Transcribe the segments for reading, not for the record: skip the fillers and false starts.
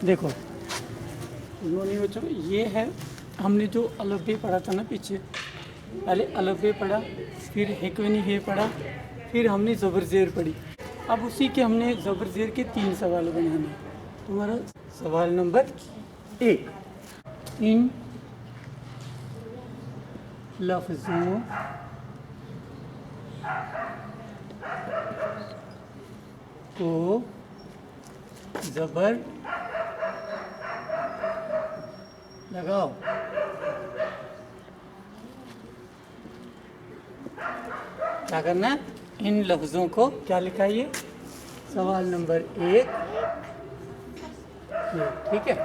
देखो उन्होंने बच्चों ये है, हमने जो अलफ बे पढ़ा था ना पीछे, पहले अलफ बे पढ़ा, फिर हिकवनी हे पढ़ा, फिर हमने ज़बर ज़ेर पढ़ी। अब उसी के हमने ज़बर ज़ेर के 3 सवाल बनाने। तुम्हारा सवाल नंबर 1, इन लफ्ज़ों को ज़बर लगाओ। क्या करना है? इन लफ्ज़ों को क्या लिखा है? ये सवाल नंबर 1, ठीक है।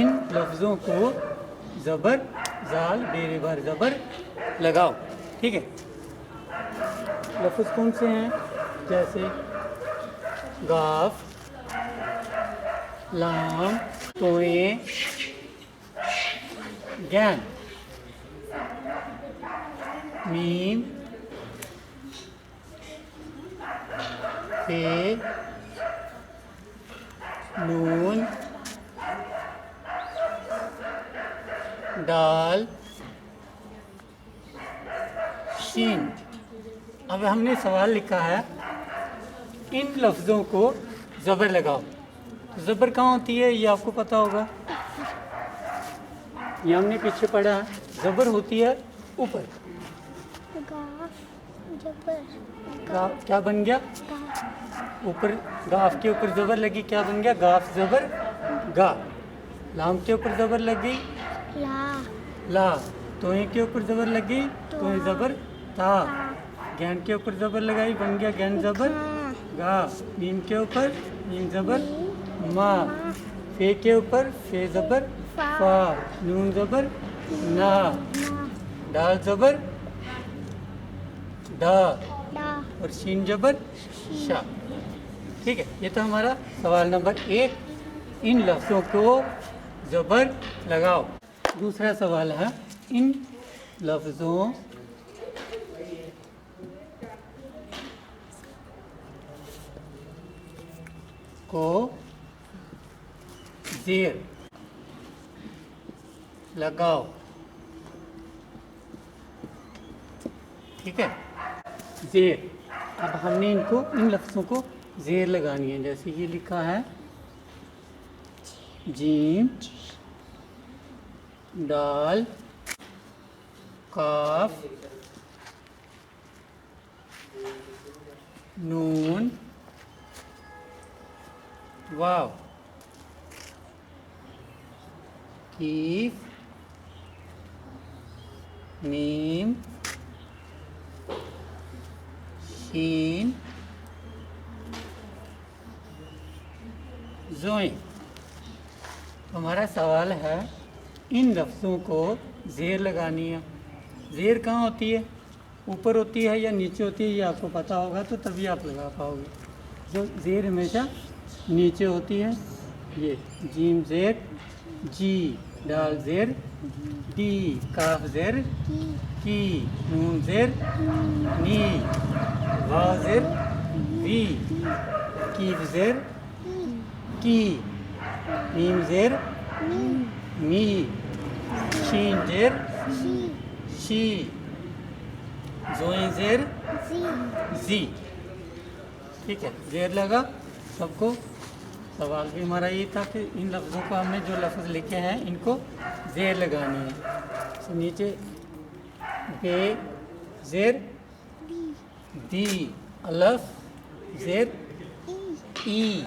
इन लफ्ज़ों को ज़बर जाल बेरे बार ज़बर लगाओ, ठीक है। लफ्ज़ कौन से हैं? जैसे गाफ, लाम, तोए, गैन, मीम, पे, नून, दाल, शीन। अब हमने सवाल लिखा है इन लफ्ज़ों को ज़बर लगाओ। तो ज़बर कहाँ होती है ये आपको पता होगा, ये हमने पीछे पढ़ा है। ज़बर होती है ऊपर। गाफ क्या बन गया? ऊपर गाफ के ऊपर ज़बर लगी, क्या बन गया? गाफ ज़बर गा। लाम के ऊपर ज़बर लगी, ला। तोए के ऊपर ज़बर लगी, तोए ज़बर ता। गैन के ऊपर ज़बर लगाई, बन गया गैन ज़बर गा। मीम के ऊपर मीम ज़बर मा। फे के ऊपर फे ज़बर फा। नून ज़बर ना। दाल ज़बर दा और शीन ज़बर शा। ठीक है, ये तो हमारा सवाल नंबर 1, इन लफ्ज़ों को ज़बर लगाओ। दूसरा सवाल है इन लफ्ज़ों को ज़ेर लगाओ, ठीक है। ज़ेर, अब हमने इनको इन लफ्ज़ों को ज़ेर लगानी है। जैसे ये लिखा है जीम, दाल, काफ, नून, वाव, कीफ, मीम, शीन, ज़ोइन। हमारा सवाल है इन लफ्ज़ों को ज़ेर लगानी है। ज़ेर कहाँ होती है? ऊपर होती है या नीचे होती है? ये आपको पता होगा तो तभी आप लगा पाओगे। जो ज़ेर हमेशा नीचे होती है, ये जीम ज़ेर जी, दाल ज़ेर डी, काफ ज़ेर की, नून ज़ेर नी, वाव ज़ेर वी, कीफ ज़ेर की, मीम ज़ेर मी, शीन ज़ेर शी, ज़ोए ज़ेर जी। ठीक है, ज़ेर लगा सबको। सवाल भी हमारा ये था कि इन लफ्ज़ों को हमने जो लफ्ज़ लिखे हैं इनको ज़ेर लगानी है। तो नीचे बे ज़ेर दी, अलफ ज़ेर ई,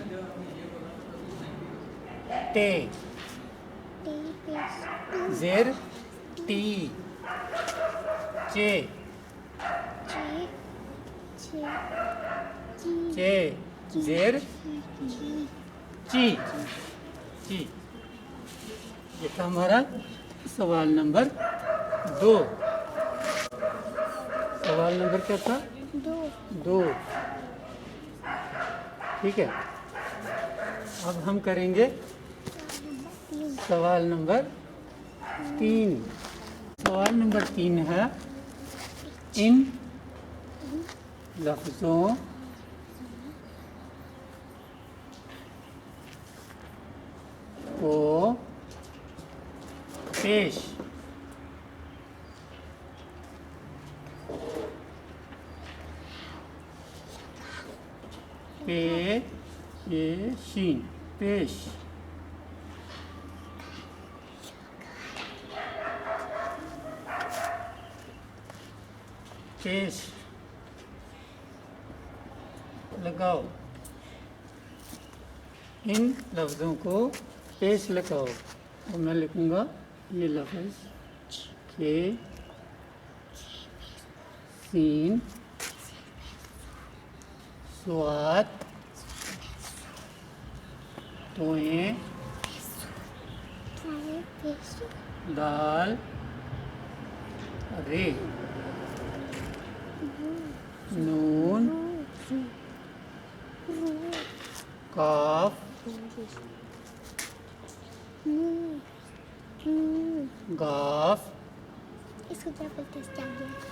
टे ज़ेर टी, चे चे ज़ेर ची ची। ये था हमारा सवाल नंबर 2। सवाल नंबर क्या था? 2। ठीक है, अब हम करेंगे सवाल नंबर 3। सवाल नंबर 3 है इन लफ्ज़ों पेश, पे ये शीन, पेश, पेश लगाओ। इन लफ्ज़ों को पेश लगाओ। और मैं लिखूँगा ये लफ्ज़ के सीन स्वाद तोए दाल रे नून काफ गाफ इसको क्या बोलते हैं? क्या बोलते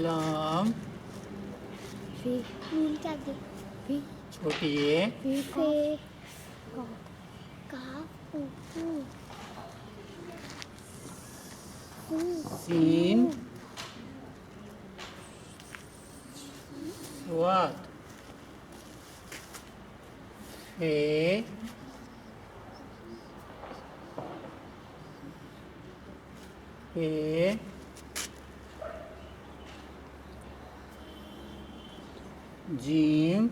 लाम हैं? क्या बोलते हैं? छोटी ए फे का सीन स्वाद फे पे जीम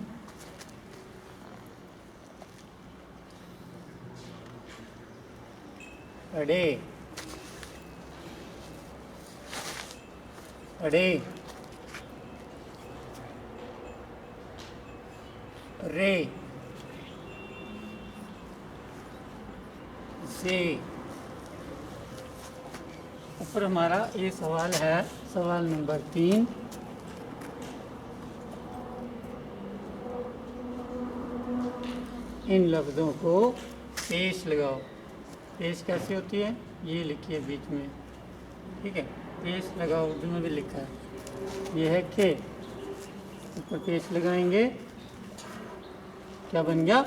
अड़े अड़े रे से। ऊपर हमारा ये सवाल है, सवाल नंबर 3। इन लफ्ज़ों को पेश लगाओ। पेश कैसे होती है? ये लिखिए बीच में, ठीक है। पेश लगाओ उर्दू में भी लिखा है। ये है के, ऊपर पेश लगाएंगे, क्या बन गया?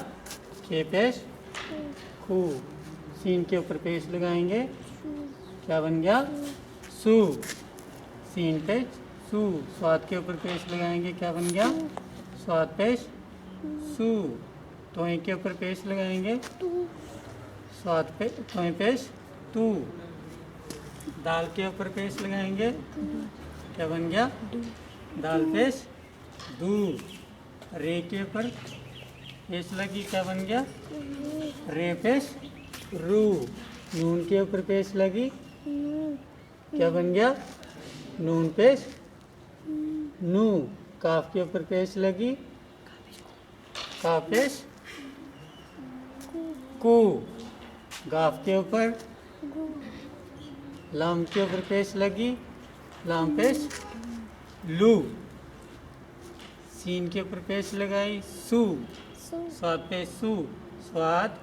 के पेश खू। सीन के ऊपर पेश लगाएंगे, क्या बन गया? सू। सीन पेश सू। स्वाद के ऊपर पेश लगाएंगे, क्या बन गया? स्वाद पेश सू। तोय के ऊपर पेश लगाएंगे, स्वाद पे तोय पेश तू। दाल के ऊपर पेश लगाएंगे, क्या बन गया? दाल पेश दू। रे के ऊपर पेश लगी, क्या बन गया? रे पेश रू। नून के ऊपर पेश लगी, क्या बन गया? नून पेश नू। काफ के ऊपर पेश लगी, काफ पेश कू। गाफ के ऊपर, लाम के ऊपर पेश लगी, लाम पेश लू। सीन के ऊपर पेश लगाई, सू। स्वाद पेश सू। स्वाद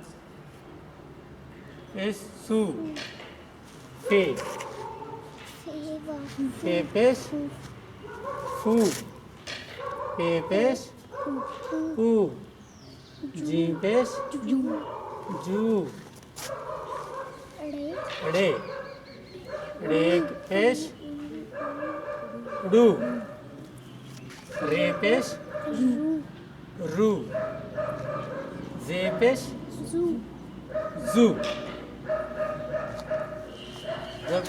पेश सू। पे पे पेश फू। पे पेश पू। जी पेश जू। अड़े अड़े पेश रू। रे पेश रू। जे पेश जू। जब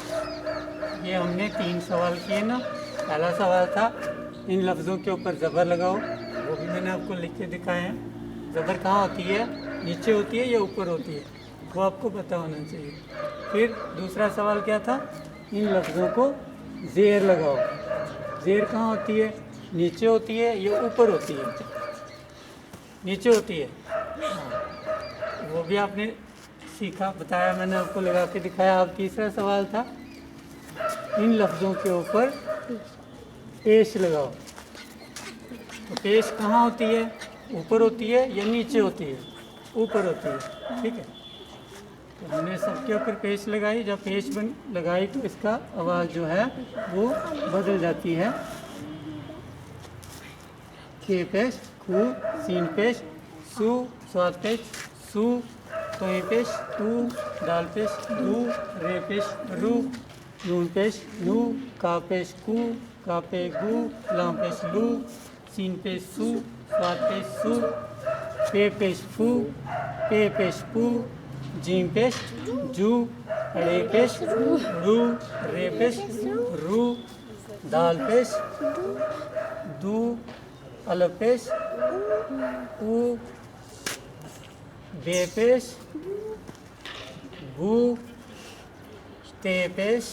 ये हमने 3 सवाल किए ना, पहला सवाल था इन लफ्ज़ों के ऊपर ज़बर लगाओ, वो भी मैंने आपको लिख के दिखाए हैं। ज़बर कहाँ होती है? नीचे होती है या ऊपर होती है? वो आपको पता होना चाहिए। फिर दूसरा सवाल क्या था? इन लफ्ज़ों को ज़ेर लगाओ। ज़ेर कहाँ होती है? नीचे होती है या ऊपर होती है? नीचे होती है। हाँ, वो भी आपने सीखा, बताया, मैंने आपको लगा के दिखाया। अब तीसरा सवाल था इन लफ्ज़ों के ऊपर पेश लगाओ। तो पेश कहाँ होती है? ऊपर होती है या नीचे होती है? ऊपर होती है, ठीक है। तो हमने सबके ऊपर पेश लगाई। जब पेश लगाई तो इसका आवाज़ जो है वो बदल जाती है। के पेश खू। सीन पेश सू। स्वाद पेश सू। तोय पेश तू, दाल पेश दू, रे पेश रू, नून पेश नू, का पेश कू, का पे गू, लाम पेश लू, सीन पेश सू, स्वाद पेश सू, पे पेश फू, पे पेश पू, जीम पेश जू, रे पेश रू, रे पेश रू, दाल पेश दू, अल पेश ऊ, बे पेश बू, ते पेश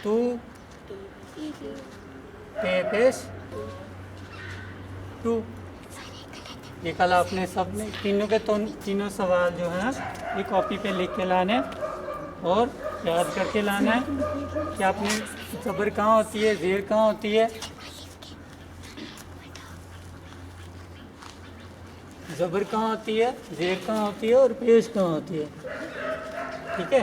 तू, पे पेश टू। ये कल आपने सब ने तीनों के तीनों सवाल जो हैं ये कॉपी पे लिख के लाने और याद करके लाना है कि आपने ज़बर कहाँ होती है, ज़ेर कहाँ होती है, ज़बर कहाँ होती है, ज़ेर कहाँ होती है और पेश कहाँ होती है। ठीक है,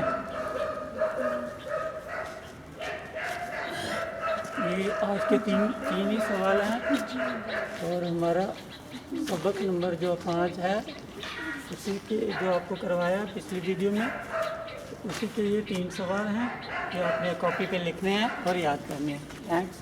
ये आज के तीन ही सवाल हैं और हमारा सबक नंबर जो 5 है उसी के जो आपको करवाया पिछली वीडियो में उसी के ये 3 सवाल हैं जो आपने कॉपी पे लिखने हैं और याद करने हैं। थैंक्स।